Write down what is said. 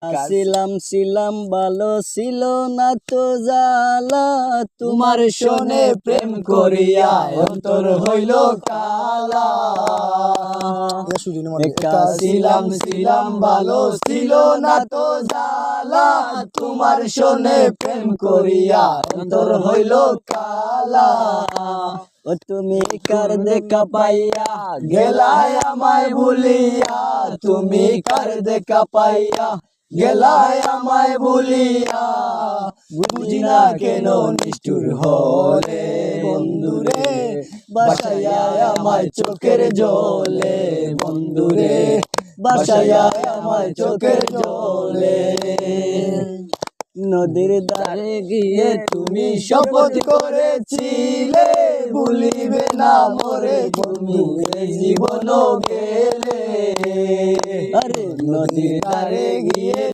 ছিলাম ভালো ছিল না তো জ্বালা, তোমার শোনে প্রেম করিয়া অন্তর হইল কালা। ছিলাম ভালো ছিল না তো জ্বালা, তোমার শোনে প্রেম করিয়া অন্তর হইল কালা। ও তুমি কার দেখা পাইয়া গেলায় আমায় ভুলিয়া, তুমি কার দেখা পাইয়া গেলায় আমায় ভুলিয়া, বুঝি না কেন নিষ্ঠুর হলে বন্ধুরে, বাসায়া আমায় চোখের জলে বন্ধুরে, বাসায়া আমায় চোখের জলে। নদীর ধারে গিয়ে তুমি শপথ করেছিলে, ভুলিবে না মোরে বন্ধু এই জীবন গেলে। আরে নদীর ধারে গিয়ে